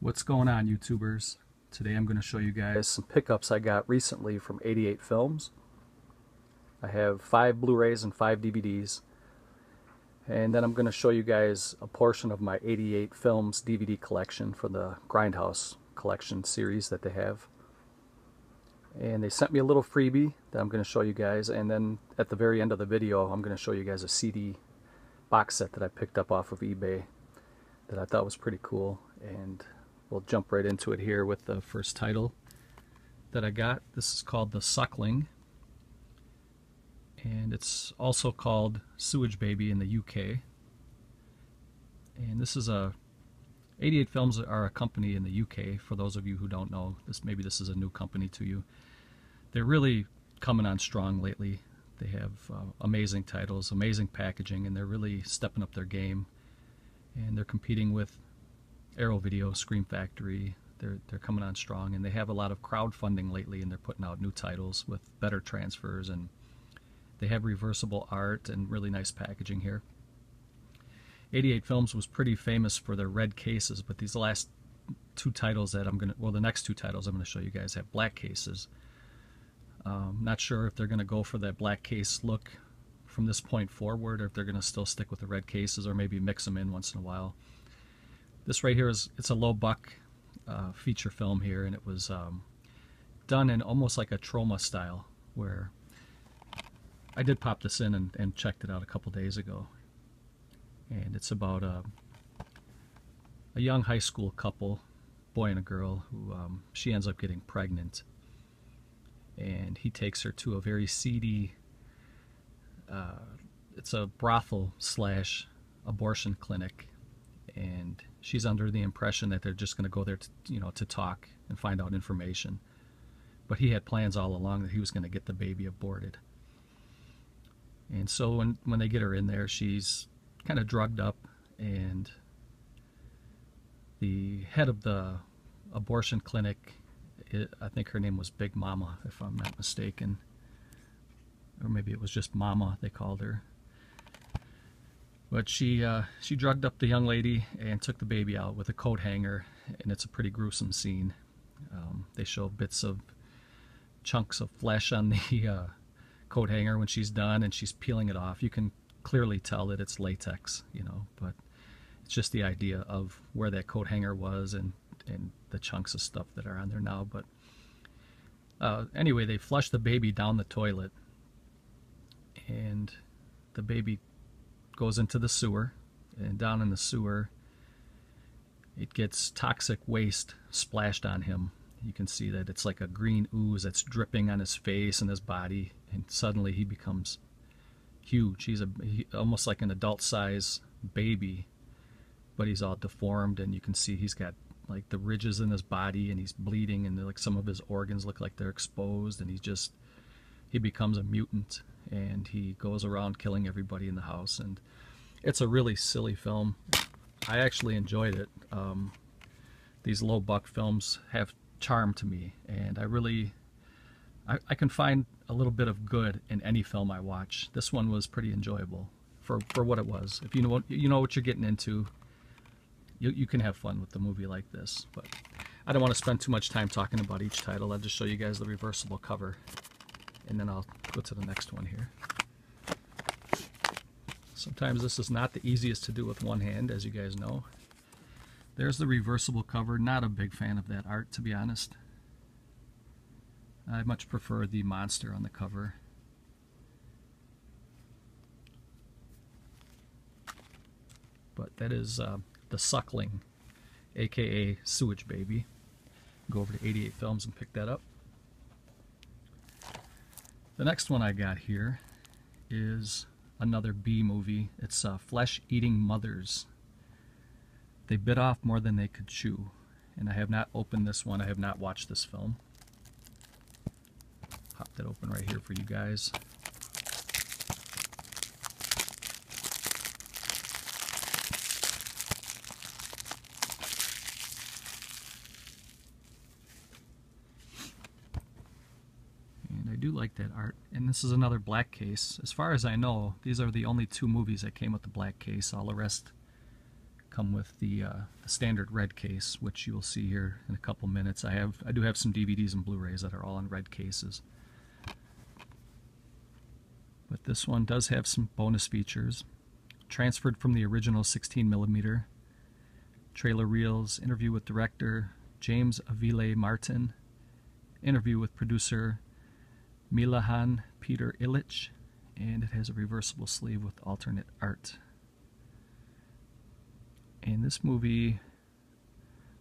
What's going on, YouTubers? Today I'm going to show you guys some pickups I got recently from 88 Films. I have 5 Blu-rays and 5 DVDs, and then I'm going to show you guys a portion of my 88 Films DVD collection for the Grindhouse collection series that they have. And they sent me a little freebie that I'm going to show you guys, and then at the very end of the video I'm going to show you guys a CD box set that I picked up off of eBay that I thought was pretty cool. And we'll jump right into it here with the first title that I got. This is called The Suckling, and it's also called Sewage Baby in the UK. And this is 88 Films are a company in the UK. For those of you who don't know, maybe this is a new company to you. They're really coming on strong lately. They have amazing titles, amazing packaging, and they're really stepping up their game. And they're competing with Arrow Video, Scream Factory. They're coming on strong, and they have a lot of crowdfunding lately, and they're putting out new titles with better transfers, and they have reversible art and really nice packaging here. 88 Films was pretty famous for their red cases, but these last two titles that the next two titles I'm going to show you guys have black cases. Not sure if they're going to go for that black case look from this point forward, or if they're going to still stick with the red cases, or maybe mix them in once in a while. This right here it's a low buck feature film here, and it was done in almost like a trauma style, where I did pop this in and checked it out a couple days ago. And it's about a young high school couple, boy and a girl, who she ends up getting pregnant, and he takes her to a very seedy, it's a brothel slash abortion clinic, and she's under the impression that they're just going to go there to talk and find out information. But he had plans all along that he was going to get the baby aborted. And so when they get her in there, she's kind of drugged up, and the head of the abortion clinic, I think her name was Big Mama, if I'm not mistaken, or maybe it was just Mama they called her. But she drugged up the young lady and took the baby out with a coat hanger, and it's a pretty gruesome scene. They show bits of chunks of flesh on the coat hanger when she's done, and she's peeling it off. You can clearly tell that it's latex, but it's just the idea of where that coat hanger was and the chunks of stuff that are on there now. But anyway, they flush the baby down the toilet, and the baby goes into the sewer, and down in the sewer it gets toxic waste splashed on him. You can see that it's like a green ooze that's dripping on his face and his body, and suddenly he becomes huge. He's almost like an adult size baby, but he's all deformed, and you can see he's got like the ridges in his body, and he's bleeding, and like some of his organs look like they're exposed, and he becomes a mutant, and he goes around killing everybody in the house. And it's a really silly film. I actually enjoyed it. These low buck films have charm to me, and I can find a little bit of good in any film I watch. This one was pretty enjoyable for what it was. If you know what you're getting into, you can have fun with the movie like this. But I don't want to spend too much time talking about each title. I'll just show you guys the reversible cover, and then I'll go to the next one here. Sometimes this is not the easiest to do with one hand, as you guys know. There's the reversible cover. Not a big fan of that art, to be honest. I much prefer the monster on the cover. But that is The Suckling, aka Sewage Baby. Go over to 88 Films and pick that up. The next one I got here is another B movie. It's Flesh Eating Mothers. They bit off more than they could chew, and I have not opened this one. I have not watched this film. Pop that open right here for you guys. I do like that art, and this is another black case. As far as I know, these are the only two movies that came with the black case. All the rest come with the standard red case, which you will see here in a couple minutes. I do have some DVDs and Blu-rays that are all in red cases. But this one does have some bonus features. Transferred from the original 16mm. Trailer reels, interview with director James Avile Martin, interview with producer Milahan Peter Illich, and it has a reversible sleeve with alternate art. And this movie,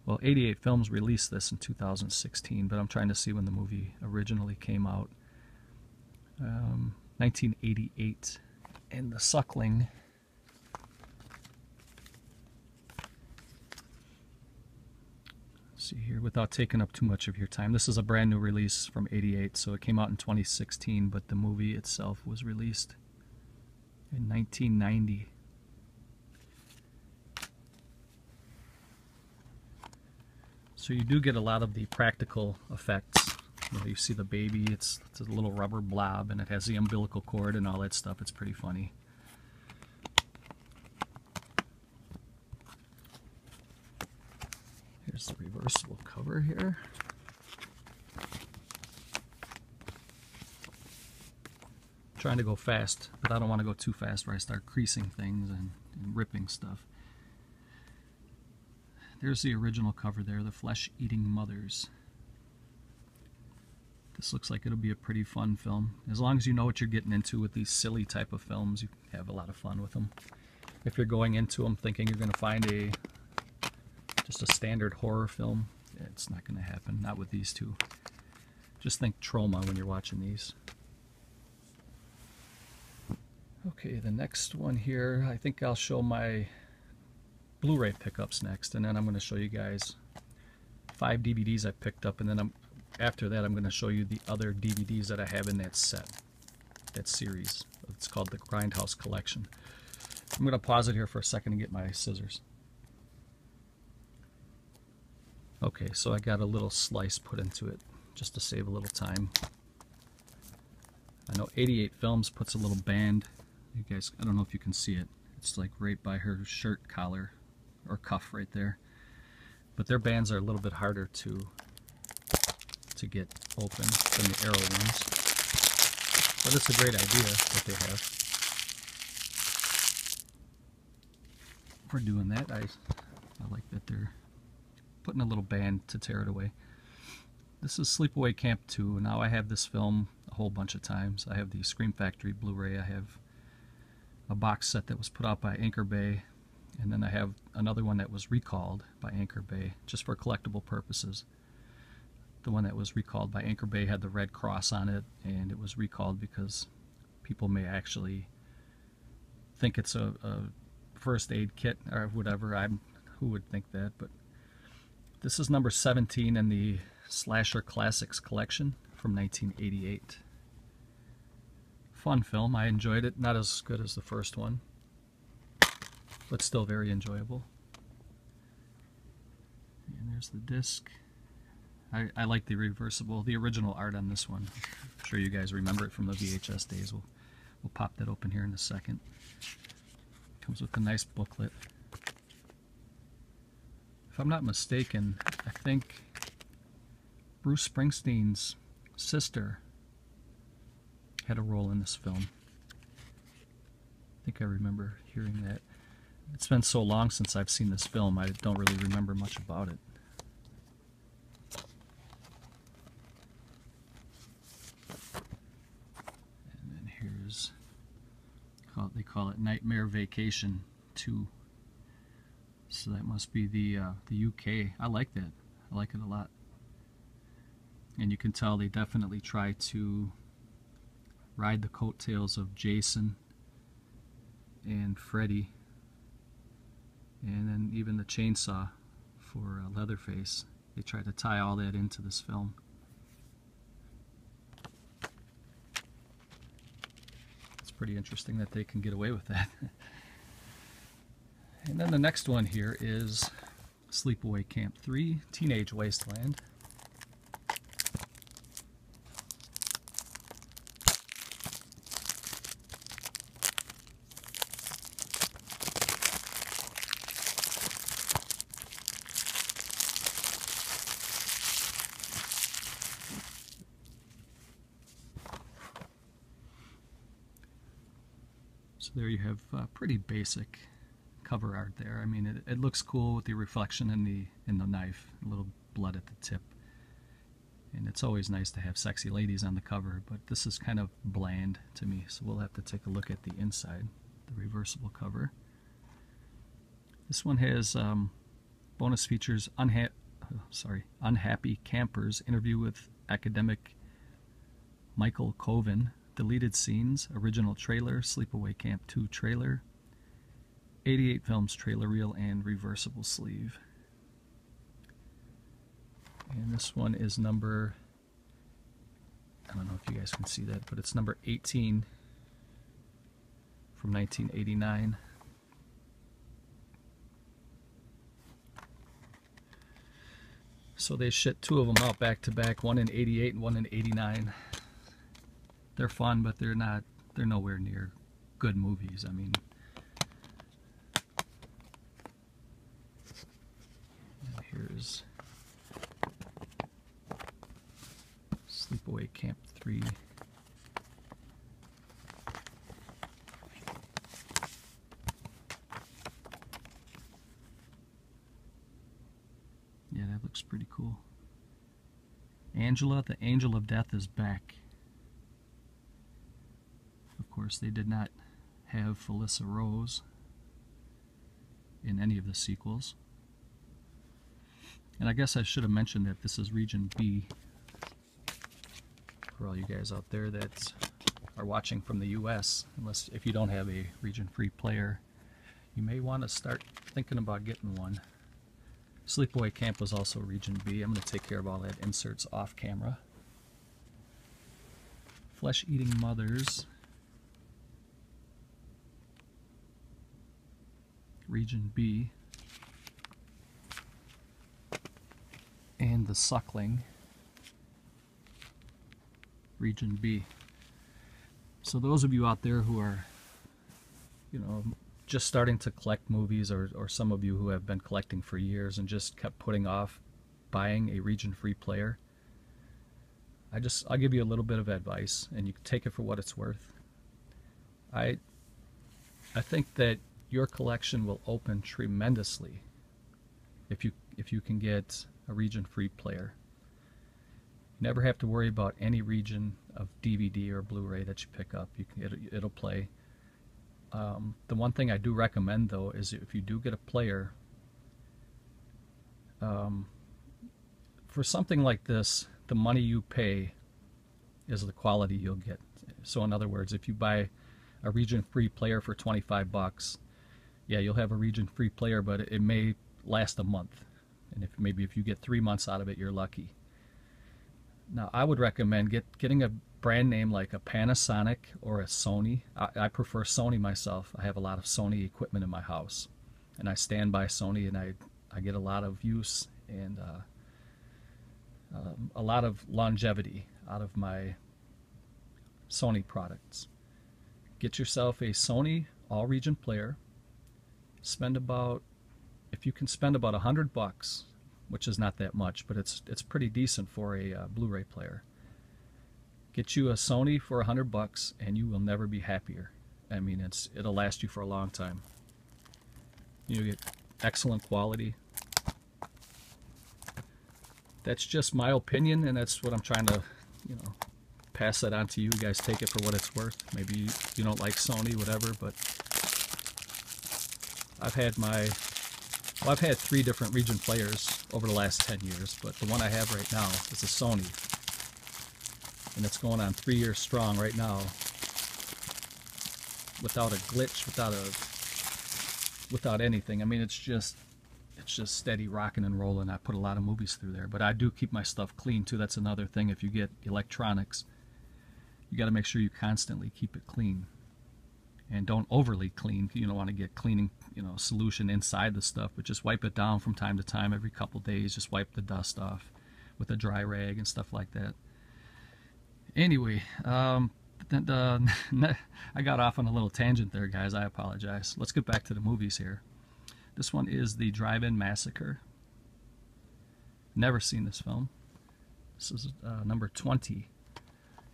well, 88 Films released this in 2016, but I'm trying to see when the movie originally came out. 1988. And The Suckling, see here, without taking up too much of your time, this is a brand new release from 88, so it came out in 2016, but the movie itself was released in 1990. So you do get a lot of the practical effects. You know, you see the baby, it's a little rubber blob, and it has the umbilical cord and all that stuff. It's pretty funny. Here's the reversible cover here. Trying to go fast, but I don't want to go too fast where I start creasing things and ripping stuff. There's the original cover there, The Flesh-Eating Mothers. This looks like it'll be a pretty fun film. As long as you know what you're getting into with these silly type of films, you have a lot of fun with them. If you're going into them thinking you're going to find just a standard horror film, it's not going to happen. Not with these two. Just think trauma when you're watching these. Okay, the next one here, I think I'll show my Blu-ray pickups next, and then I'm going to show you guys 5 DVDs I picked up, and then after that I'm going to show you the other DVDs that I have in that set, that series. It's called the Grindhouse Collection. I'm going to pause it here for a second and get my scissors. Okay, so I got a little slice put into it just to save a little time. I know 88 Films puts a little band. You guys, I don't know if you can see it. It's like right by her shirt collar or cuff right there. But their bands are a little bit harder to get open than the Arrow ones. But it's a great idea that they have for doing that. I like that they're putting a little band to tear it away. This is Sleepaway Camp 2. Now I have this film a whole bunch of times. I have the Scream Factory Blu-ray. I have a box set that was put out by Anchor Bay, and then I have another one that was recalled by Anchor Bay just for collectible purposes. The one that was recalled by Anchor Bay had the red cross on it, and it was recalled because people may actually think it's a first aid kit or whatever. Who would think that? But this is number 17 in the Slasher Classics collection from 1988. Fun film. I enjoyed it. Not as good as the first one, but still very enjoyable. And there's the disc. I like the the original art on this one. I'm sure you guys remember it from the VHS days. We'll pop that open here in a second. Comes with a nice booklet. If I'm not mistaken, I think Bruce Springsteen's sister had a role in this film. I think I remember hearing that. It's been so long since I've seen this film, I don't really remember much about it. And then here's, they call it Nightmare Vacation 2. So that must be the UK. I like that. I like it a lot. And you can tell they definitely try to ride the coattails of Jason and Freddy, and then even the chainsaw for Leatherface. They try to tie all that into this film. It's pretty interesting that they can get away with that. And then the next one here is Sleepaway Camp 3, Teenage Wasteland. So there you have pretty basic cover art there. I mean, it looks cool with the reflection in the knife, a little blood at the tip. And it's always nice to have sexy ladies on the cover, but this is kind of bland to me, so we'll have to take a look at the inside, the reversible cover. This one has bonus features: Unhappy Campers, interview with academic Michael Coven, deleted scenes, original trailer, Sleepaway Camp 2 trailer, 88 Films trailer reel, and reversible sleeve. And this one is number, I don't know if you guys can see that, but it's number 18 from 1989. So they shipped two of them out back to back, one in 88 and one in 89. They're fun, but they're nowhere near good movies. I mean, here's Sleepaway Camp 3. Yeah, that looks pretty cool. Angela, the Angel of Death, is back. Of course, they did not have Felissa Rose in any of the sequels. And I guess I should have mentioned that this is Region B. For all you guys out there that are watching from the US, if you don't have a region-free player, you may want to start thinking about getting one. Sleepaway Camp was also Region B. I'm going to take care of all that inserts off camera. Flesh-Eating Mothers, Region B. And The Suckling, Region B. So those of you out there who are, just starting to collect movies, or some of you who have been collecting for years and just kept putting off buying a region-free player, I'll give you a little bit of advice, and you can take it for what it's worth. I think that your collection will open tremendously if you can get a region-free player. You never have to worry about any region of DVD or Blu-ray that you pick up. It'll play. The one thing I do recommend, though, is if you do get a player, for something like this, the money you pay is the quality you'll get. So in other words, if you buy a region-free player for 25 bucks, yeah, you'll have a region-free player, but it may last a month. And maybe if you get 3 months out of it, you're lucky. Now, I would recommend getting a brand name like a Panasonic or a Sony. I prefer Sony myself. I have a lot of Sony equipment in my house, and I stand by Sony, and I get a lot of use and a lot of longevity out of my Sony products. Get yourself a Sony all-region player. If you can spend about $100, which is not that much, but it's pretty decent for a Blu-ray player. Get you a Sony for $100 and you will never be happier. I mean, it'll last you for a long time. You get excellent quality. That's just my opinion, and that's what I'm trying to, pass that on to you. You guys take it for what it's worth. Maybe you don't like Sony, whatever, but I've had 3 different region players over the last 10 years, but the one I have right now is a Sony, and it's going on 3 years strong right now, without a glitch, without anything. I mean, it's just steady rocking and rolling. I put a lot of movies through there, but I do keep my stuff clean too. That's another thing. If you get electronics, you got to make sure you constantly keep it clean. And don't overly clean. You don't want to get cleaning, solution inside the stuff, but just wipe it down from time to time. Every couple days, just wipe the dust off with a dry rag and stuff like that. Anyway, I got off on a little tangent there, guys. I apologize. Let's get back to the movies here. This one is The Drive-In Massacre. Never seen this film. This is number 20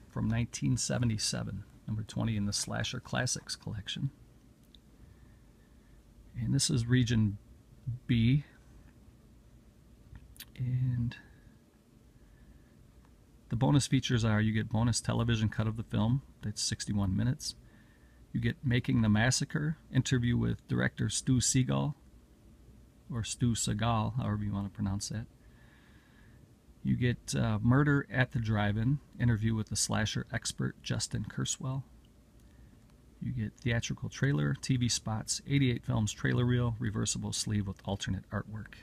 from 1977. Number 20 in the Slasher Classics collection. And this is region B. And the bonus features are you get bonus television cut of the film, that's 61 minutes. You get Making the Massacre, interview with director Stu Seagal, or Stu Seagal, however you want to pronounce that. You get Murder at the Drive-In, interview with the slasher expert Justin Kurswell. You get theatrical trailer, TV spots, 88 films trailer reel, reversible sleeve with alternate artwork.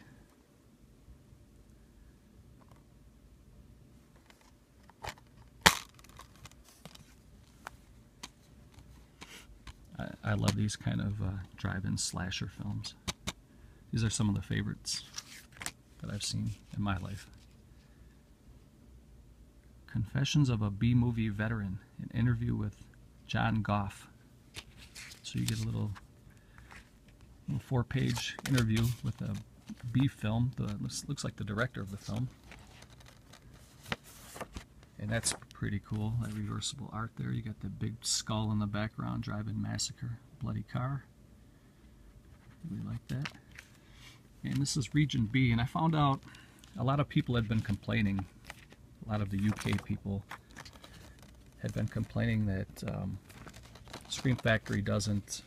I love these kind of drive-in slasher films. These are some of the favorites that I've seen in my life. Confessions of a B-movie veteran, an interview with John Goff. So you get a little 4-page interview with a B film. Looks like the director of the film. And that's pretty cool, that reversible art there. You got the big skull in the background, Drive-In Massacre, bloody car. Really like that. And this is region B, and I found out a lot of people had been complaining, a lot of the UK people had been complaining that Scream Factory doesn't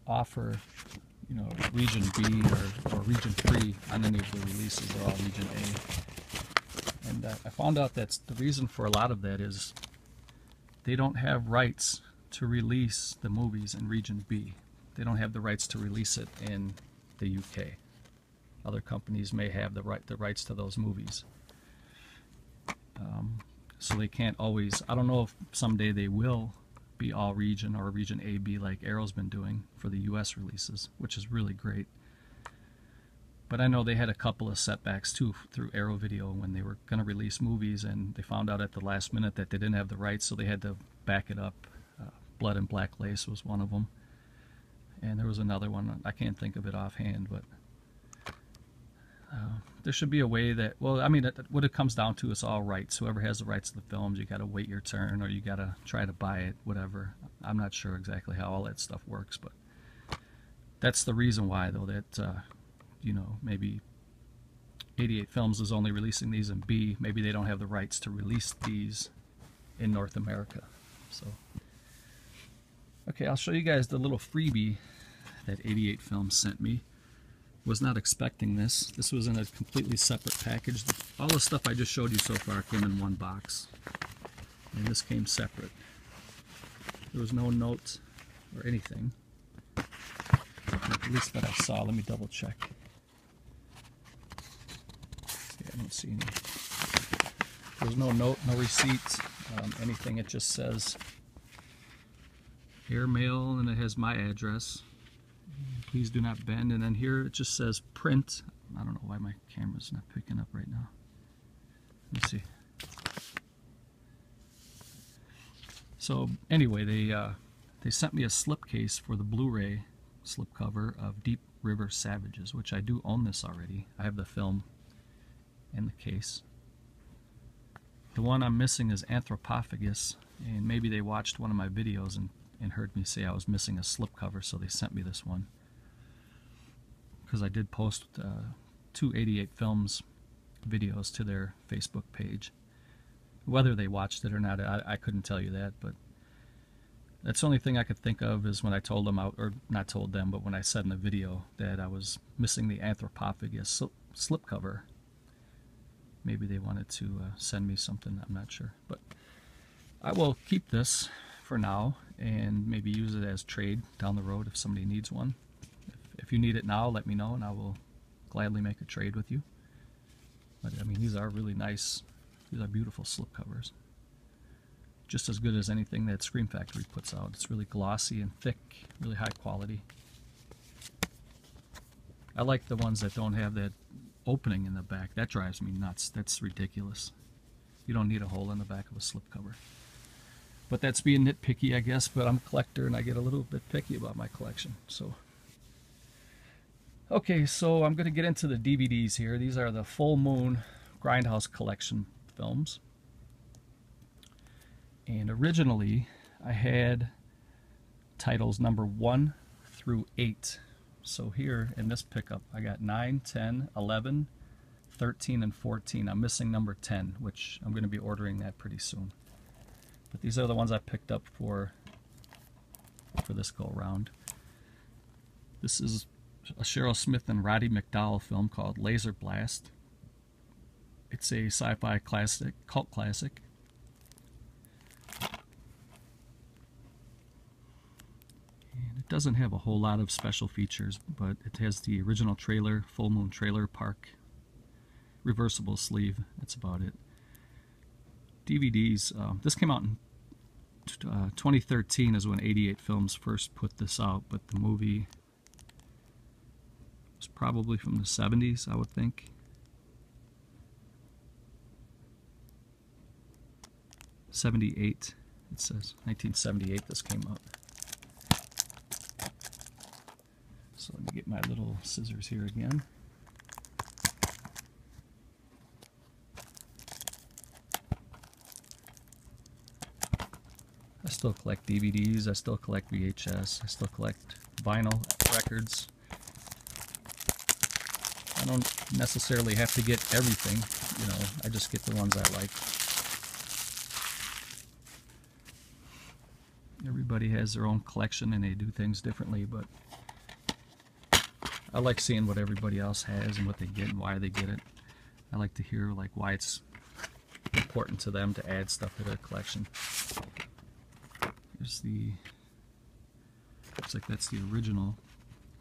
offer, you know, region B or region 3 on any of the releases. They're all region A. And I found out that's the reason for a lot of that is they don't have rights to release the movies in region B. They don't have the rights to release it in the UK. Other companies may have the rights to those movies. So they can't always, I don't know if someday they will be all region or region AB like Arrow's been doing for the US releases, which is really great. But I know they had a couple of setbacks too through Arrow Video when they were going to release movies, and they found out at the last minute that they didn't have the rights, so they had to back it up. Blood and Black Lace was one of them. And there was another one, I can't think of it offhand, but there should be a way that, well, I mean, what it comes down to is all rights. Whoever has the rights to the films, you got to wait your turn, or you got to try to buy it, whatever. I'm not sure exactly how all that stuff works, but that's the reason why, though, that you know, maybe 88 Films is only releasing these in B. Maybe they don't have the rights to release these in North America. So, okay, I'll show you guys the little freebie that 88 Films sent me. Was not expecting this. This was in a completely separate package. All the stuff I just showed you so far came in one box, and this came separate. There was no note or anything, at least that I saw. Let me double check. I don't see any. There's no note, no receipt, anything. It just says airmail, and it has my address. Please do not bend. And then here it just says print. I don't know why my camera's not picking up right now. Let me see. So anyway, they sent me a slipcase for the Blu-ray slipcover of Deep River Savages, which I do own this already. I have the film in the case. The one I'm missing is Anthropophagus, and maybe they watched one of my videos and heard me say I was missing a slipcover, so they sent me this one. Because I did post 2 88 Films videos to their Facebook page. Whether they watched it or not, I couldn't tell you that, but that's the only thing I could think of is when I told them, or not told them, but when I said in the video that I was missing the Anthropophagus slipcover. Maybe they wanted to send me something, I'm not sure. But I will keep this for now and maybe use it as trade down the road if somebody needs one. If you need it now, let me know and I will gladly make a trade with you. But I mean, these are really nice. These are beautiful slipcovers. Just as good as anything that Scream Factory puts out. It's really glossy and thick, really high quality. I like the ones that don't have that opening in the back. That drives me nuts. That's ridiculous. You don't need a hole in the back of a slipcover. But that's being nitpicky, I guess, but I'm a collector and I get a little bit picky about my collection. So, okay, so I'm going to get into the DVDs here. These are the Full Moon Grindhouse Collection films. And originally, I had titles number 1 through 8. So here in this pickup, I got 9, 10, 11, 13, and 14. I'm missing number 10, which I'm going to be ordering that pretty soon. But these are the ones I picked up for this go-around. This is a Cheryl Smith and Roddy McDowall film called Laser Blast. It's a sci-fi classic, cult classic. And it doesn't have a whole lot of special features, but it has the original trailer, Full Moon Trailer Park, reversible sleeve. That's about it. DVDs. This came out in 2013 is when 88 Films first put this out, but the movie was probably from the 70s, I would think. '78, it says 1978 this came out. So let me get my little scissors here again. I still collect DVDs, I still collect VHS, I still collect vinyl records. I don't necessarily have to get everything, you know, I just get the ones I like. Everybody has their own collection and they do things differently, but I like seeing what everybody else has and what they get and why they get it. I like to hear like why it's important to them to add stuff to their collection. Here's the, looks like that's the original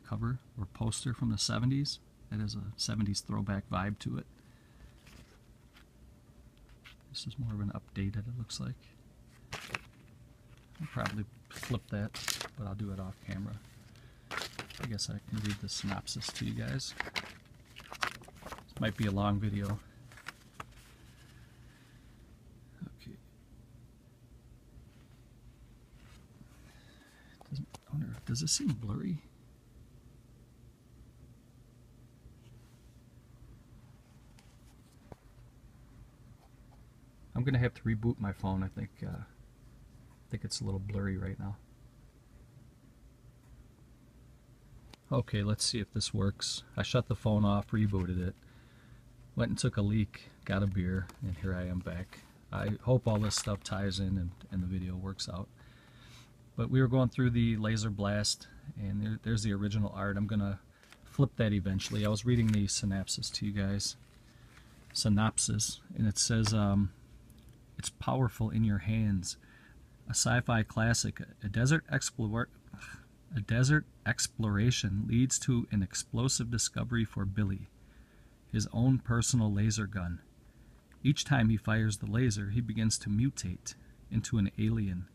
cover or poster from the 70s. That has a 70s throwback vibe to it. This is more of an update that it looks like. I'll probably flip that, but I'll do it off camera. I guess I can read the synopsis to you guys. This might be a long video. Okay. I wonder, does this seem blurry? I'm gonna have to reboot my phone. I think it's a little blurry right now. Okay, let's see if this works. I shut the phone off, rebooted it, went and took a leak, got a beer, and here I am back. I hope all this stuff ties in and the video works out. But we were going through the Laser Blast, and there's the original art. I'm gonna flip that eventually. I was reading the synopsis to you guys. Synopsis, and it says, it's powerful in your hands. A sci-fi classic, a desert exploration leads to an explosive discovery for Billy, his own personal laser gun. Each time he fires the laser, he begins to mutate into an alien.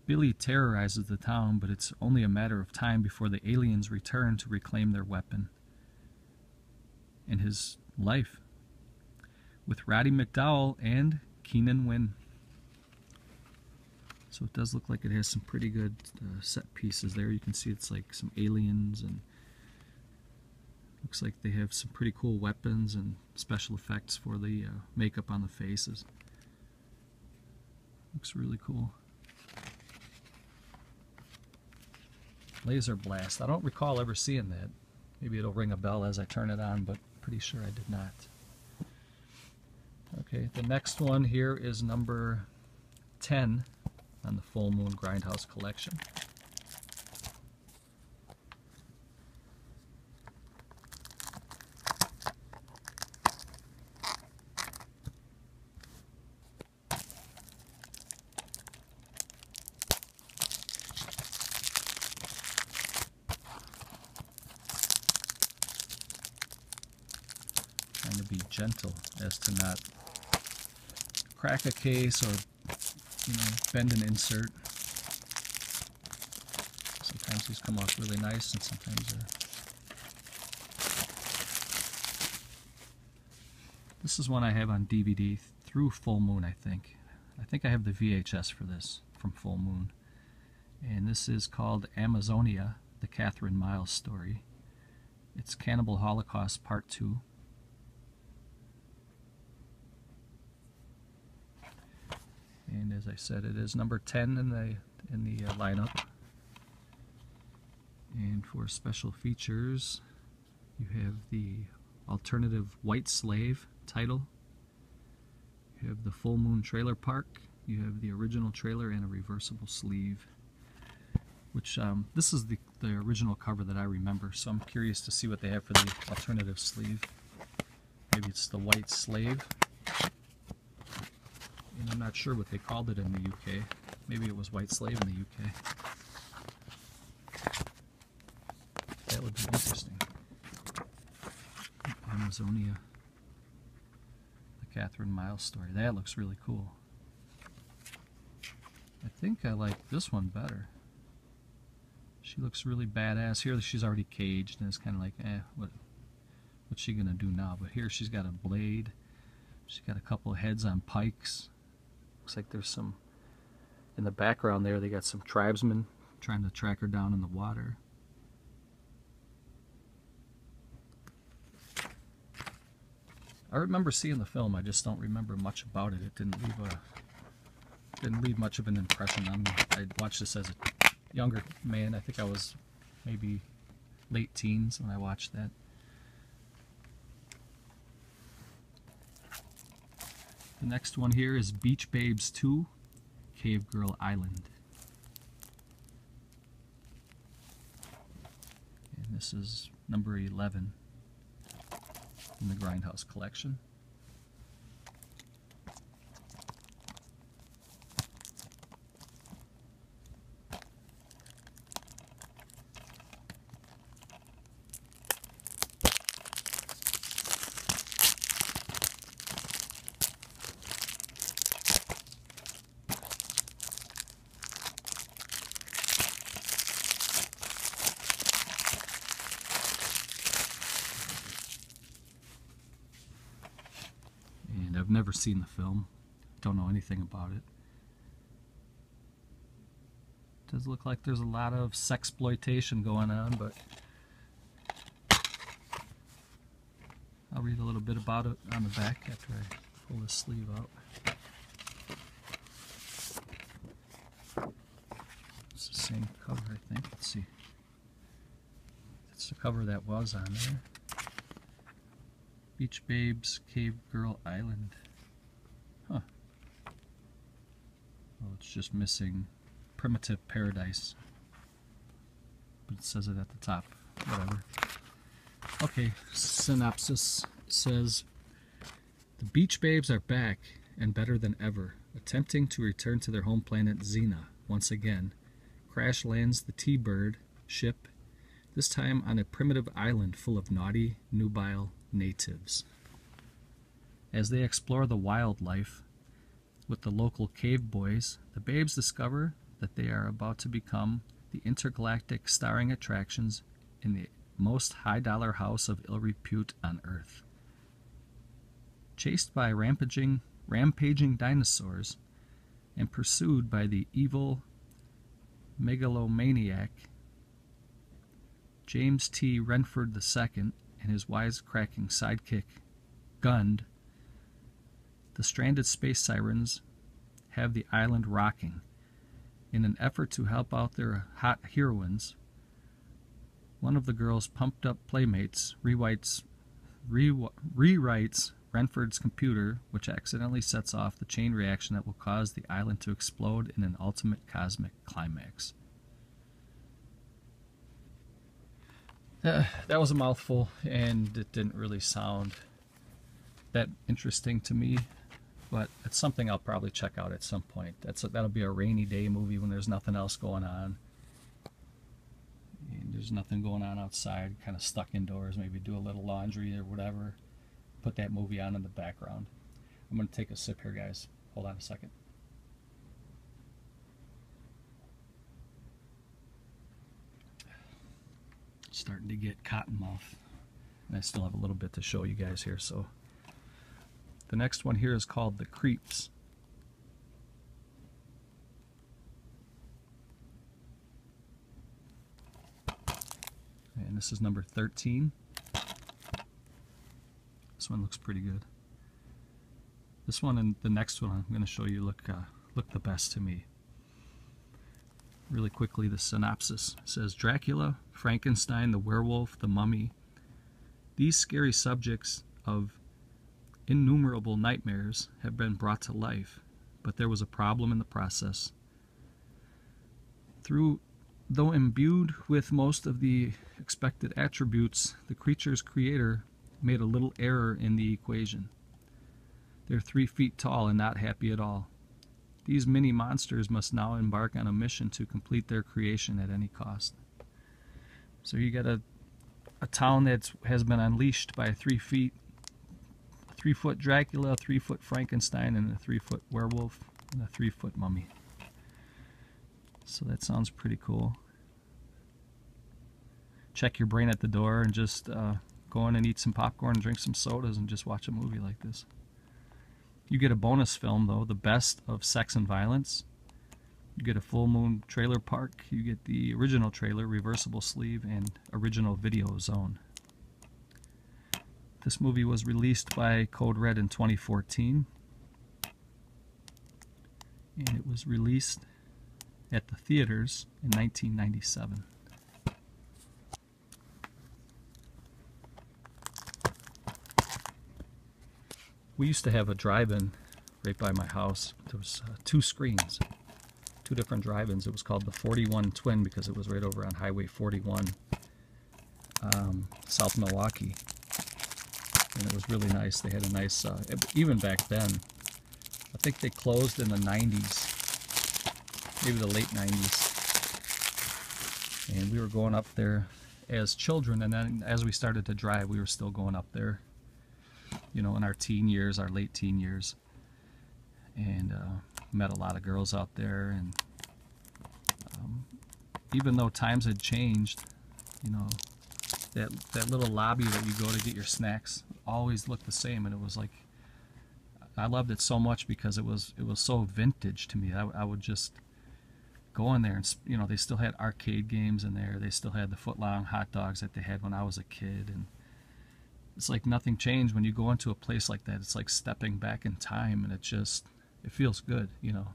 Billy terrorizes the town, but it's only a matter of time before the aliens return to reclaim their weapon and his life. With Roddy McDowall and Keenan Wynn. So it does look like it has some pretty good set pieces there. You can see it's like some aliens, and looks like they have some pretty cool weapons and special effects for the makeup on the faces. Looks really cool. Laser Blast. I don't recall ever seeing that. Maybe it'll ring a bell as I turn it on, but pretty sure I did not. Okay, the next one here is number 10 on the Full Moon Grindhouse collection. Trying to be gentle as to not crack a case or, you know, bend an insert. Sometimes these come off really nice, and sometimes they're... This is one I have on DVD through Full Moon, I think. I think I have the VHS for this from Full Moon. And this is called Amazonia, the Catherine Miles story. It's Cannibal Holocaust Part 2. And as I said, it is number 10 in the lineup. And for special features, you have the alternative White Slave title. You have the Full Moon Trailer Park. You have the original trailer and a reversible sleeve. Which, this is the original cover that I remember, so I'm curious to see what they have for the alternative sleeve. Maybe it's the White Slave. And I'm not sure what they called it in the UK. Maybe it was White Slave in the UK. That would be interesting. Amazonia. The Catherine Miles story. That looks really cool. I think I like this one better. She looks really badass. Here she's already caged and it's kind of like, what's she gonna do now? But here she's got a blade. She's got a couple of heads on pikes. Looks like there's some, in the background there, they got some tribesmen trying to track her down in the water. I remember seeing the film, I just don't remember much about it. It didn't leave much of an impression on me. I watched this as a younger man. I think I was maybe late teens when I watched that. The next one here is Beach Babes 2, Cave Girl Island. And this is number 11 in the Grindhouse collection. And I've never seen the film, don't know anything about it. Does look like there's a lot of sexploitation going on, but I'll read a little bit about it on the back after I pull this sleeve out. It's the same cover, I think. Let's see. It's the cover that was on there. Beach Babes, Cave Girl Island. Huh. Well, it's just missing Primitive Paradise. But it says it at the top. Whatever. Okay, synopsis says, the Beach Babes are back and better than ever, attempting to return to their home planet Xena once again. Crash lands the T-Bird ship, this time on a primitive island full of naughty, nubile natives. As they explore the wildlife with the local cave boys, the babes discover that they are about to become the intergalactic starring attractions in the most high-dollar house of ill repute on Earth. Chased by rampaging dinosaurs and pursued by the evil megalomaniac James T. Renford II and his wisecracking sidekick, Gund, the stranded space sirens have the island rocking. In an effort to help out their hot heroines, one of the girls' pumped-up playmates rewrites Renford's computer, which accidentally sets off the chain reaction that will cause the island to explode in an ultimate cosmic climax. That was a mouthful, and it didn't really sound that interesting to me, but it's something I'll probably check out at some point. That'll be a rainy day movie when there's nothing else going on. And there's nothing going on outside, kind of stuck indoors, maybe do a little laundry or whatever. Put that movie on in the background. I'm going to take a sip here, guys. Hold on a second. Starting to get cotton mouth, and I still have a little bit to show you guys here. So the next one here is called The Creeps. And this is number 13. This one looks pretty good. This one and the next one I'm going to show you look the best to me. really quickly the synopsis. It says, Dracula, Frankenstein, the werewolf, the mummy. These scary subjects of innumerable nightmares have been brought to life, but there was a problem in the process. Though imbued with most of the expected attributes, the creature's creator made a little error in the equation. They're 3 feet tall and not happy at all. These mini monsters must now embark on a mission to complete their creation at any cost. So you got a town that has been unleashed by a 3-foot Dracula, a 3-foot Frankenstein, and a 3-foot werewolf, and a 3-foot mummy. So that sounds pretty cool. Check your brain at the door and just go in and eat some popcorn and drink some sodas and just watch a movie like this. You get a bonus film, though, the best of sex and violence. You get a full moon trailer park. You get the original trailer, reversible sleeve, and original video zone. This movie was released by Code Red in 2014. And it was released at the theaters in 1997. We used to have a drive-in right by my house. There was 2 screens, 2 different drive-ins. It was called the 41 Twin because it was right over on Highway 41, South Milwaukee. And it was really nice. They had a nice, even back then, I think they closed in the 90s, maybe the late 90s. And we were going up there as children, and then as we started to drive, we were still going up there, you know, in our teen years, our late teen years. And met a lot of girls out there, and even though times had changed, you know, that little lobby that you go to get your snacks always looked the same, and it was like, I loved it so much because it was so vintage to me. I would just go in there, and you know, they still had arcade games in there. They still had the foot-long hot dogs that they had when I was a kid, and it's like nothing changed. When you go into a place like that, it's like stepping back in time, and it feels good, you know.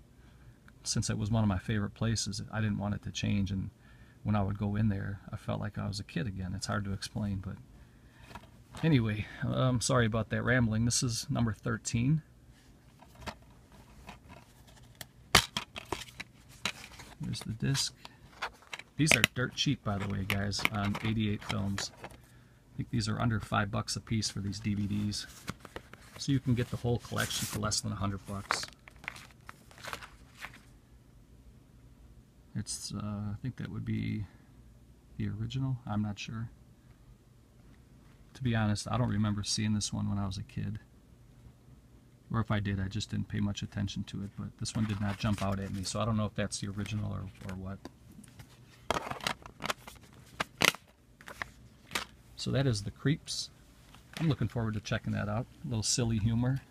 Since it was one of my favorite places, I didn't want it to change, and when I would go in there, I felt like I was a kid again. It's hard to explain, but anyway, I'm sorry about that rambling. This is number 13. Here's the disc. These are dirt cheap, by the way, guys, on 88 Films. I think these are under $5 a piece for these DVDs. So you can get the whole collection for less than $100. It's, I think that would be the original. I'm not sure. To be honest, I don't remember seeing this one when I was a kid. Or if I did, I just didn't pay much attention to it. But this one did not jump out at me, so I don't know if that's the original or what. So that is The Creeps. I'm looking forward to checking that out. A little silly humor.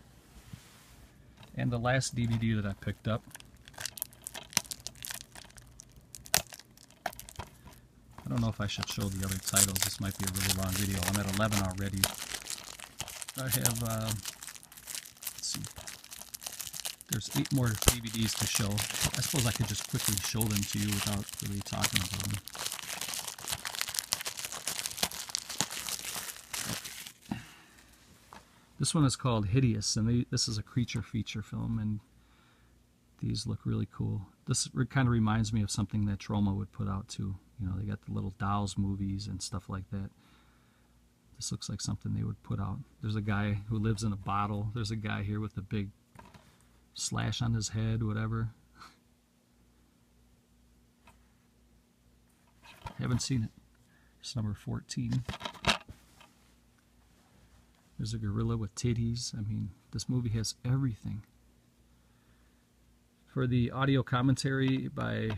And the last DVD that I picked up. I don't know if I should show the other titles. This might be a really long video. I'm at 11 already. I have, let's see. There's 8 more DVDs to show. I suppose I could just quickly show them to you without really talking about them. This one is called Hideous, and this is a creature feature film, and these look really cool. This kind of reminds me of something that Troma would put out too. You know, they got the little dolls movies and stuff like that. This looks like something they would put out. There's a guy who lives in a bottle. There's a guy here with a big slash on his head, whatever. Haven't seen it. It's number 14. There's a gorilla with titties. I mean, this movie has everything. For the audio commentary by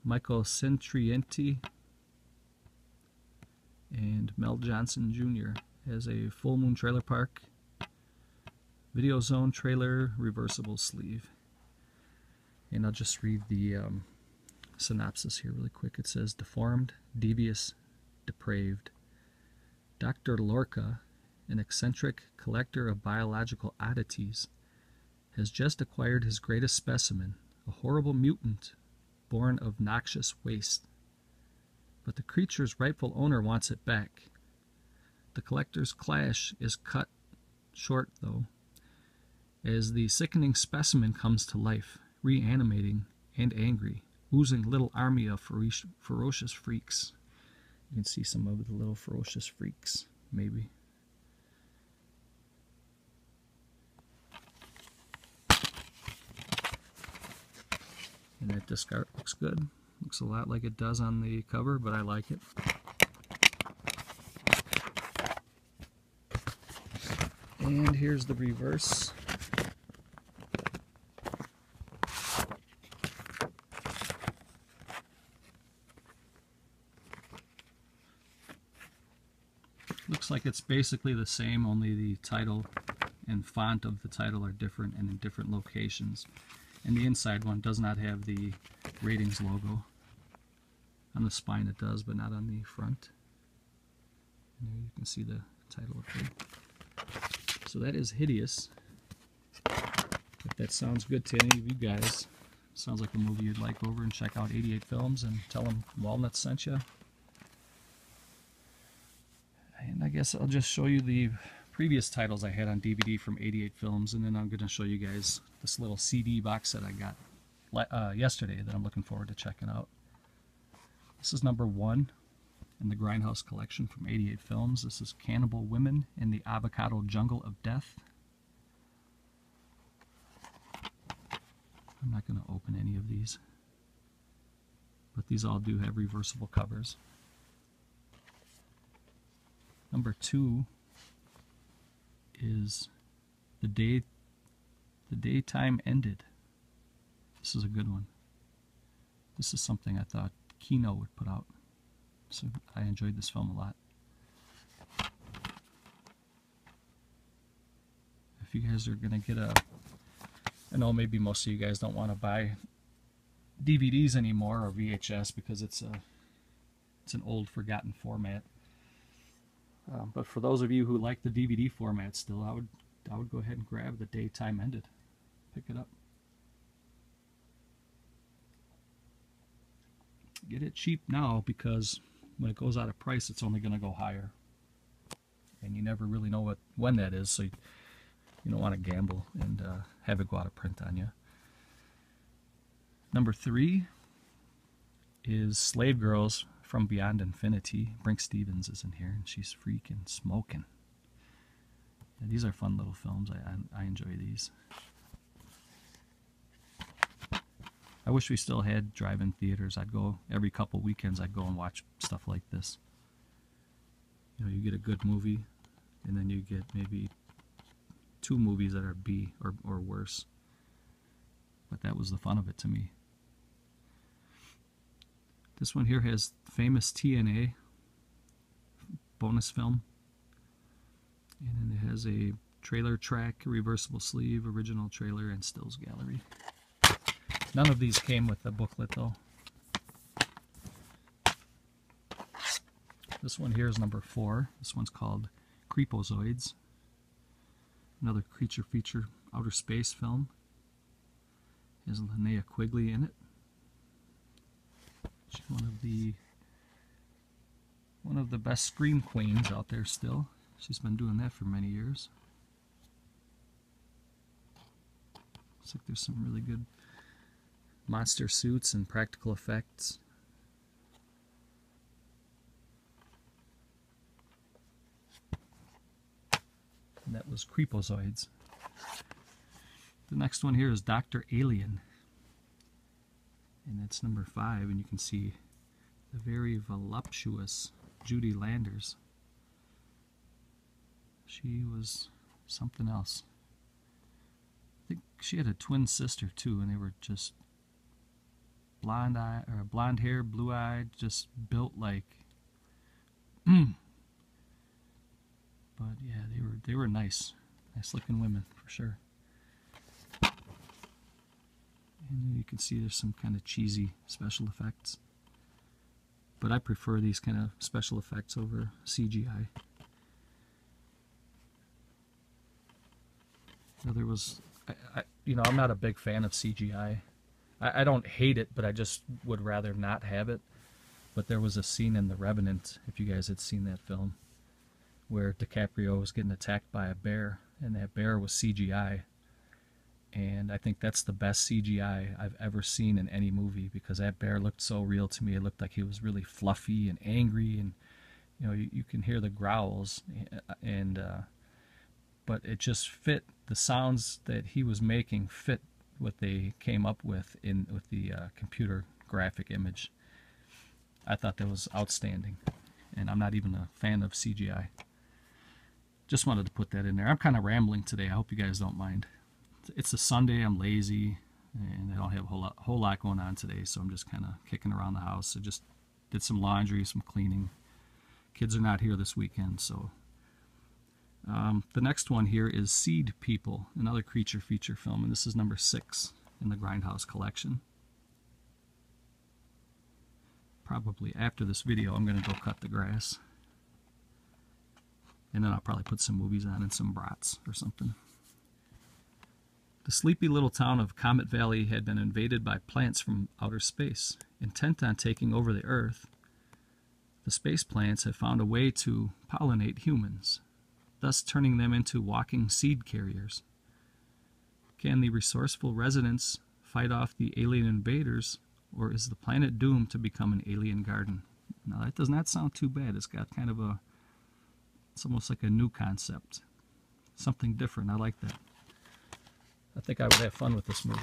Michael Centrienti and Mel Johnson Jr. has a Full Moon Trailer Park, Video Zone trailer, reversible sleeve. And I'll just read the synopsis here really quick. It says, deformed, devious, depraved. Dr. Lorca, an eccentric collector of biological oddities, has just acquired his greatest specimen, a horrible mutant born of noxious waste. But the creature's rightful owner wants it back. The collector's clash is cut short, though, as the sickening specimen comes to life, reanimating and angry, oozing little army of ferocious freaks. You can see some of the little ferocious freaks, maybe. And that disc art looks good. Looks a lot like it does on the cover, but I like it. And here's the reverse. Looks like it's basically the same, only the title and font of the title are different and in different locations. And the inside one does not have the ratings logo. On the spine it does, but not on the front. And there you can see the title up there. So that is Hideous. If that sounds good to any of you guys, sounds like a movie you'd like, over and check out 88 Films and tell them Walnut sent you. And I guess I'll just show you the previous titles I had on DVD from 88 Films, and then I'm going to show you guys this little CD box set I got yesterday that I'm looking forward to checking out. This is number 1 in the Grindhouse collection from 88 Films. This is Cannibal Women in the Avocado Jungle of Death. I'm not going to open any of these, but these all do have reversible covers. Number 2 is The Daytime Ended. This is a good one. This is something I thought Kino would put out, so I enjoyed this film a lot. If you guys are going to get I know maybe most of you guys don't want to buy DVDs anymore or VHS because it's an old forgotten format. But for those of you who like the DVD format still, I would go ahead and grab The Daytime Ended. Pick it up. Get it cheap now, because when it goes out of price, it's only going to go higher. And you never really know when that is, so you don't want to gamble and have it go out of print on you. Number 3 is Slave Girls from Beyond Infinity. Brink Stevens is in here, and she's freaking smoking. Yeah, these are fun little films. I enjoy these. I wish we still had drive-in theaters. I'd go every couple weekends. I'd go and watch stuff like this. You know, you get a good movie, and then you get maybe 2 movies that are B or worse. But that was the fun of it to me. This one here has famous TNA bonus film, and then it has a trailer track, reversible sleeve, original trailer, and stills gallery. None of these came with the booklet though. This one here is number 4. This one's called Creepozoids. Another creature feature outer space film. It has Linnea Quigley in it. She's one of the best scream queens out there still. She's been doing that for many years. Looks like there's some really good monster suits and practical effects. And that was Creepozoids. The next one here is Dr. Alien. And that's number 5, and you can see the very voluptuous Judy Landers. She was something else. I think she had a twin sister too, and they were just blonde hair, blue eyed, just built like But yeah, they were nice looking women for sure. And you can see there's some kind of cheesy special effects, but I prefer these kind of special effects over CGI. Now there was, I'm not a big fan of CGI. I don't hate it, but I just would rather not have it. But there was a scene in The Revenant, if you guys had seen that film, where DiCaprio was getting attacked by a bear, and that bear was CGI. And I think that's the best CGI I've ever seen in any movie, because that bear looked so real to me. It looked like he was really fluffy and angry, and you can hear the growls, and but it just fit. The sounds that he was making fit what they came up with with the computer graphic image. I thought that was outstanding, and I'm not even a fan of CGI. Just wanted to put that in there. I'm kind of rambling today. I hope you guys don't mind. It's a Sunday. I'm lazy, and I don't have a whole lot going on today, so I'm just kind of kicking around the house. I just did some laundry, some cleaning. Kids are not here this weekend, so. The next one here is Seed People, another creature feature film, and this is number 6 in the Grindhouse collection. Probably after this video, I'm going to go cut the grass. And then I'll probably put some movies on and some brats or something. The sleepy little town of Comet Valley had been invaded by plants from outer space. Intent on taking over the Earth, the space plants have found a way to pollinate humans, thus turning them into walking seed carriers. Can the resourceful residents fight off the alien invaders, or is the planet doomed to become an alien garden? Now that does not sound too bad. It's got kind of it's almost like a new concept. Something different. I like that. I think I would have fun with this movie.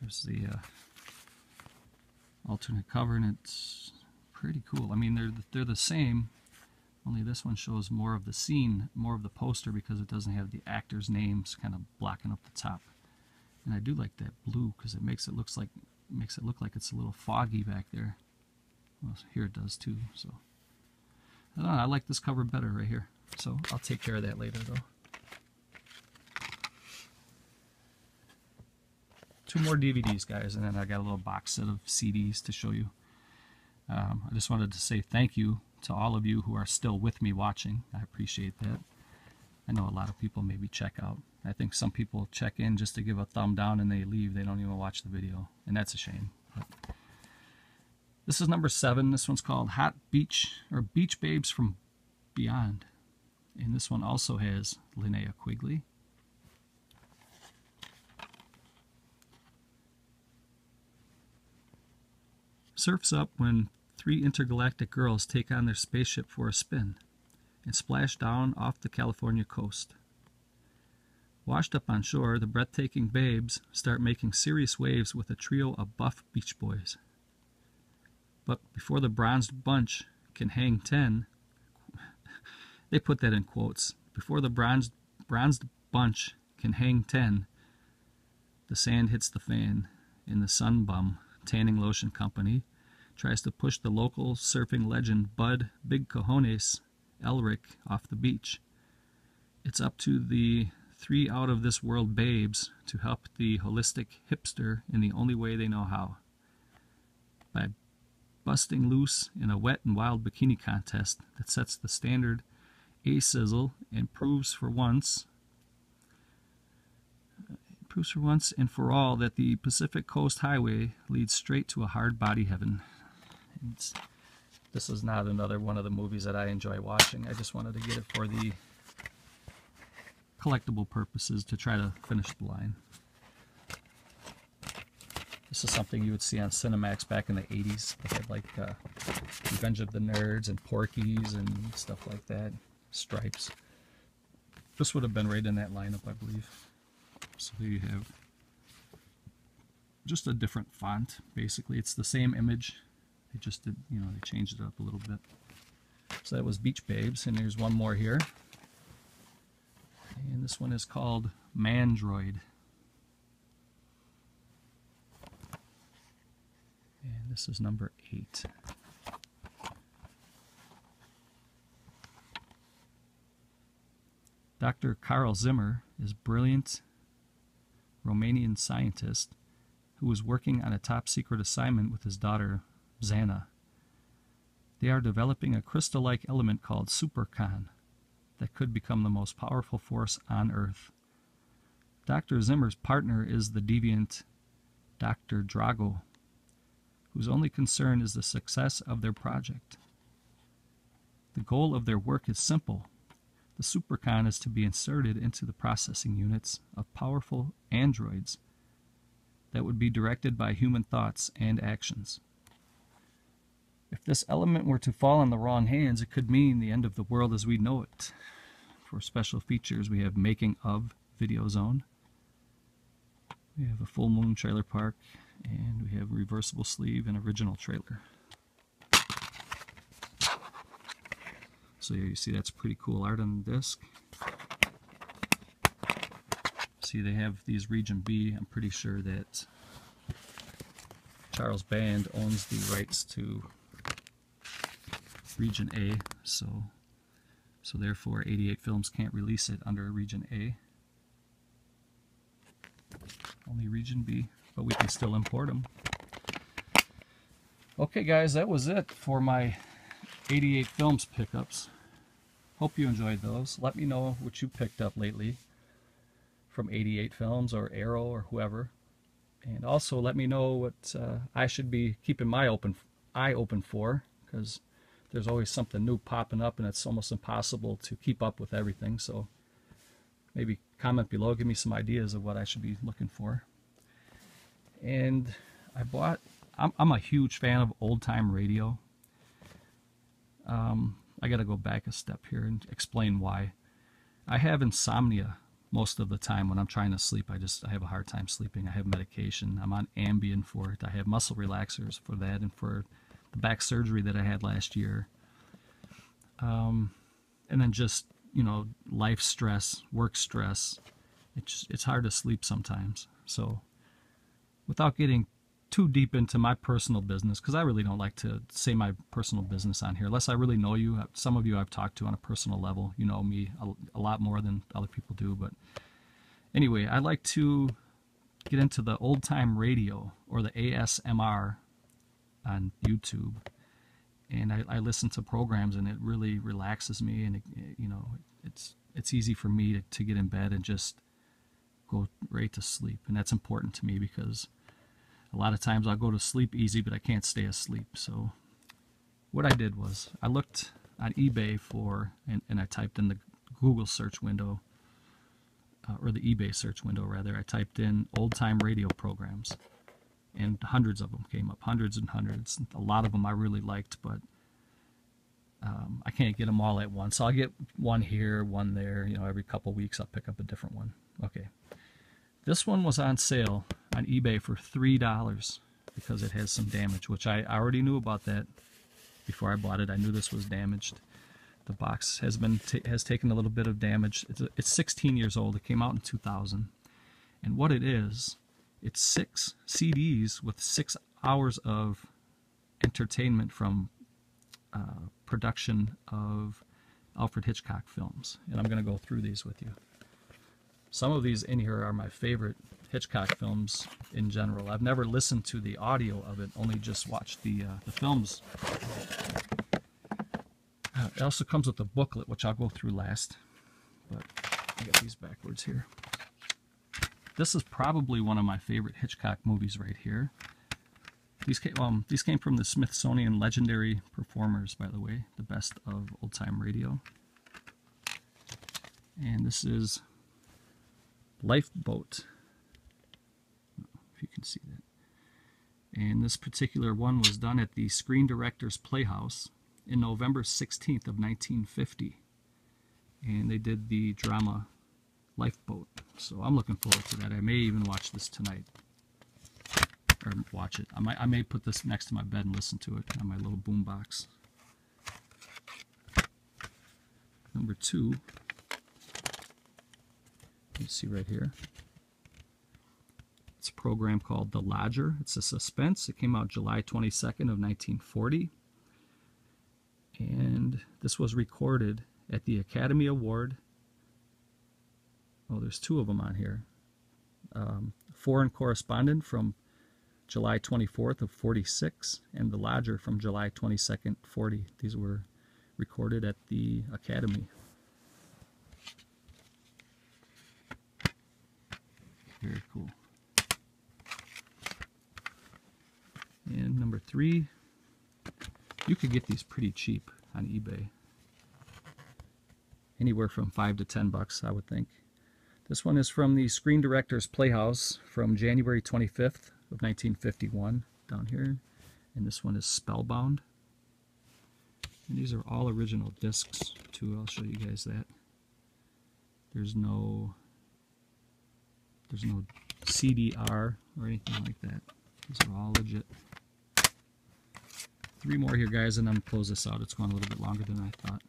Here's the alternate cover, and it's pretty cool. I mean, they're the same, only this one shows more of the scene, more of the poster, because it doesn't have the actors' names kind of blocking up the top. And I do like that blue because it makes it look like it's a little foggy back there. Well, here it does too. So I don't know, I like this cover better right here. So I'll take care of that later though. 2 more DVDs, guys, and then I got a little box set of CDs to show you. I just wanted to say thank you to all of you who are still with me watching. I appreciate that. I know a lot of people maybe check out. I think some people check in just to give a thumb down and they leave. They don't even watch the video, and that's a shame. But this is number 7. This one's called Hot Beach, or Beach Babes from Beyond. And this one also has Linnea Quigley. Surf's up when 3 intergalactic girls take on their spaceship for a spin and splash down off the California coast. Washed up on shore, the breathtaking babes start making serious waves with a trio of buff beach boys. But before the bronzed bunch can hang 10, they put that in quotes, before the bronzed bunch can hang 10, the sand hits the fan, and the Sun Bum Tanning Lotion Company tries to push the local surfing legend Bud Big Cojones Elric off the beach. It's up to the 3 out-of-this-world babes to help the holistic hipster in the only way they know how, by busting loose in a wet and wild bikini contest that sets the standard a-sizzle and proves for once and for all that the Pacific Coast Highway leads straight to a hard body heaven. This is not another one of the movies that I enjoy watching. I just wanted to get it for the collectible purposes to try to finish the line. This is something you would see on Cinemax back in the 80s. They had like Revenge of the Nerds and Porky's and stuff like that. Stripes. This would have been right in that lineup, I believe. So there you have just a different font. Basically, it's the same image. They just did, they changed it up a little bit. So that was Beach Babes, and there's one more here. And this one is called Mandroid. And this is number 8. Dr. Carl Zimmer is a brilliant Romanian scientist who was working on a top secret assignment with his daughter, Zana. They are developing a crystal-like element called supercon that could become the most powerful force on Earth. Dr. Zimmer's partner is the deviant Dr. Drago, whose only concern is the success of their project. The goal of their work is simple. The supercon is to be inserted into the processing units of powerful androids that would be directed by human thoughts and actions. If this element were to fall in the wrong hands, it could mean the end of the world as we know it. For special features, we have Making of Video Zone. We have a full moon trailer park, and we have reversible sleeve and original trailer. So yeah, you see that's pretty cool art on the disc. See, they have these Region B. I'm pretty sure that Charles Band owns the rights to Region A, so therefore 88 Films can't release it under Region A. Only Region B, but we can still import them. Okay guys, that was it for my 88 Films pickups. Hope you enjoyed those. Let me know what you picked up lately from 88 Films or Arrow or whoever. And also let me know what I should be keeping my eye open for, because there's always something new popping up and it's almost impossible to keep up with everything. So maybe comment below, give me some ideas of what I should be looking for. And I'm a huge fan of old-time radio. I got to go back a step here and explain why. I have insomnia most of the time when I'm trying to sleep. I have a hard time sleeping. I have medication. I'm on Ambien for it. I have muscle relaxers for that and for the back surgery that I had last year. And then just, you know, life stress, work stress. It's hard to sleep sometimes. So without getting too deep into my personal business, because I really don't like to say my personal business on here unless I really know you. Some of you I've talked to on a personal level. You know me a lot more than other people do. But anyway, I like to get into the old-time radio or the ASMR on YouTube, and I listen to programs, and it really relaxes me, and you know, it's easy for me to get in bed and just go right to sleep. And that's important to me because a lot of times I'll go to sleep easy, but I can't stay asleep. So what I did was I looked on eBay for, and I typed in the Google search window, or the eBay search window rather, I typed in old-time radio programs, and hundreds of them came up, hundreds and hundreds. A lot of them I really liked, but I can't get them all at once. So I'll get one here, one there, you know, every couple weeks I'll pick up a different one. Okay. This one was on sale on eBay for $3 because it has some damage, which I already knew about that before I bought it. I knew this was damaged. The box has taken a little bit of damage. It's 16 years old. It came out in 2000. And what it is, it's 6 CDs with 6 hours of entertainment from production of Alfred Hitchcock films. And I'm going to go through these with you. Some of these in here are my favorite Hitchcock films in general. I've never listened to the audio of it, only just watched the films. It also comes with a booklet, which I'll go through last. But I got these backwards here. This is probably one of my favorite Hitchcock movies right here. These came from the Smithsonian Legendary Performers, by the way, the best of old-time radio. And this is Lifeboat, if you can see that. And this particular one was done at the Screen Directors Playhouse in November 16th of 1950. And they did the drama Lifeboat. So I'm looking forward to that. I may even watch this tonight. Or watch it. I may put this next to my bed and listen to it on my little boombox. Number 2. You see right here. It's a program called The Lodger. It's a suspense. It came out July 22nd of 1940. And this was recorded at the Academy Award. Oh, there's 2 of them on here. Foreign correspondent from July 24th of 46, and The Lodger from July 22nd, 40. These were recorded at the Academy. Very cool. And number 3, you could get these pretty cheap on eBay. Anywhere from $5 to $10, I would think. This one is from the Screen Directors Playhouse from January 25th of 1951, down here. And this one is Spellbound. And these are all original discs, too. I'll show you guys that. There's no CDR or anything like that. These are all legit. 3 more here, guys, and I'm going to close this out. It's going a little bit longer than I thought.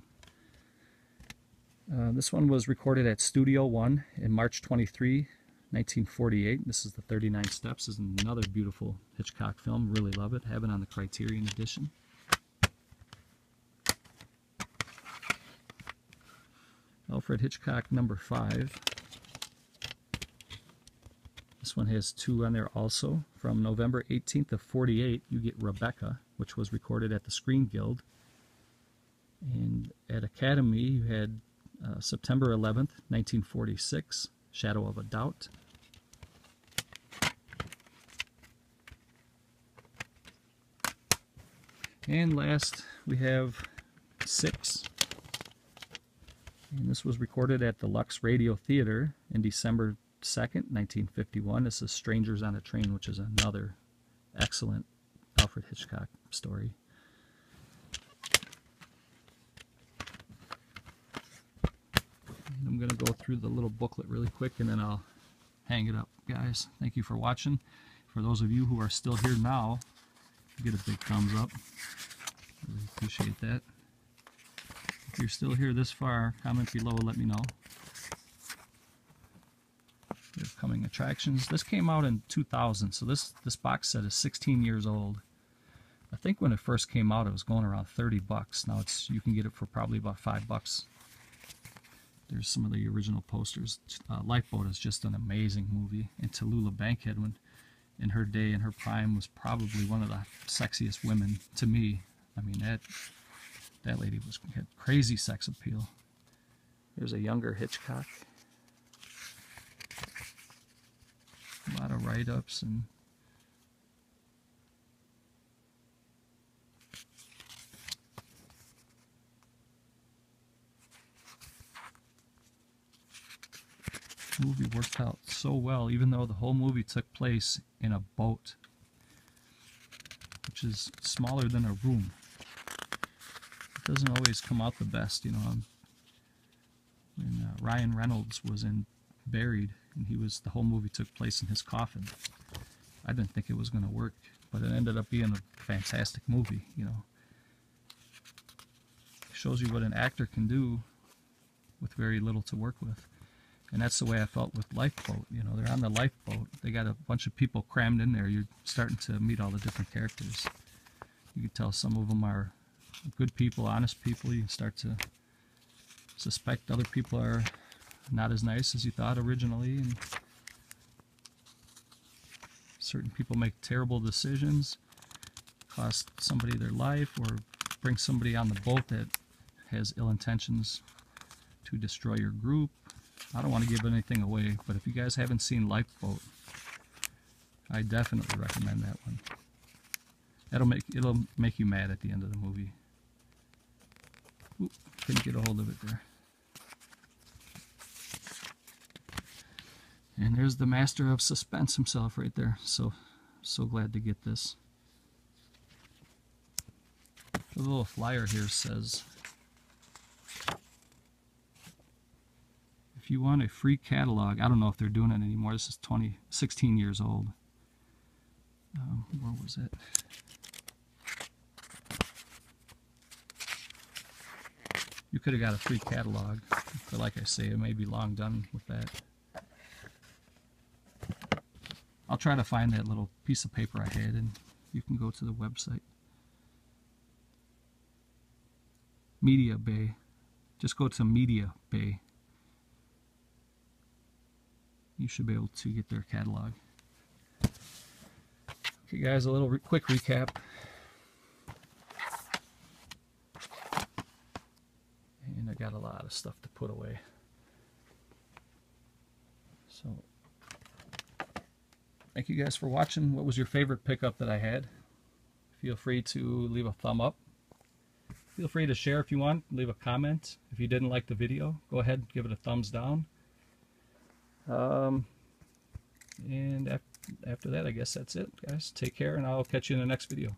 This one was recorded at Studio One in March 23, 1948. This is The 39 Steps. This is another beautiful Hitchcock film. Really love it. Have it on the Criterion edition. Alfred Hitchcock number 5. This one has 2 on there also. From November 18th of 48, you get Rebecca, which was recorded at the Screen Guild. And at Academy, you had September 11th, 1946, Shadow of a Doubt. And last, we have 6. And this was recorded at the Lux Radio Theater in December 2nd, 1951. This is Strangers on a Train, which is another excellent Alfred Hitchcock story. And I'm going to go through the little booklet really quick, and then I'll hang it up, guys. Thank you for watching. For those of you who are still here now, get a big thumbs up. Really appreciate that. If you're still here this far, comment below, let me know. The upcoming attractions. This came out in 2000, so this box set is 16 years old. I think when it first came out, it was going around $30. Now you can get it for probably about $5. There's some of the original posters. Lifeboat is just an amazing movie. And Tallulah Bankhead, when in her day, in her prime, was probably one of the sexiest women to me. I mean, that lady had crazy sex appeal. There's a younger Hitchcock. A lot of write-ups and the movie worked out so well, even though the whole movie took place in a boat, which is smaller than a room. It doesn't always come out the best, you know. When Ryan Reynolds was in Buried, and the whole movie took place in his coffin. I didn't think it was going to work, but it ended up being a fantastic movie, you know. It shows you what an actor can do with very little to work with. And that's the way I felt with Lifeboat. You know, they're on the lifeboat. They got a bunch of people crammed in there. You're starting to meet all the different characters. You can tell some of them are good people, honest people. You start to suspect other people are not as nice as you thought originally, and certain people make terrible decisions, cost somebody their life, or bring somebody on the boat that has ill intentions to destroy your group. I don't want to give anything away, but if you guys haven't seen Lifeboat, I definitely recommend that one. It'll make you mad at the end of the movie. Oop, couldn't get a hold of it there. And there's the master of suspense himself right there. So glad to get this. The little flyer here says, if you want a free catalog, I don't know if they're doing it anymore. This is 16 years old. Where was it? You could have got a free catalog, but like I say, it may be long done with that. I'll try to find that little piece of paper I had, and you can go to the website. Media Bay. Just go to Media Bay. You should be able to get their catalog. Okay guys, a little quick recap. And I got a lot of stuff to put away. So, thank you guys for watching. What was your favorite pickup that I had? Feel free to leave a thumb up. Feel free to share if you want. Leave a comment. If you didn't like the video, go ahead and give it a thumbs down. And after that, I guess that's it, guys. Take care, and I'll catch you in the next video.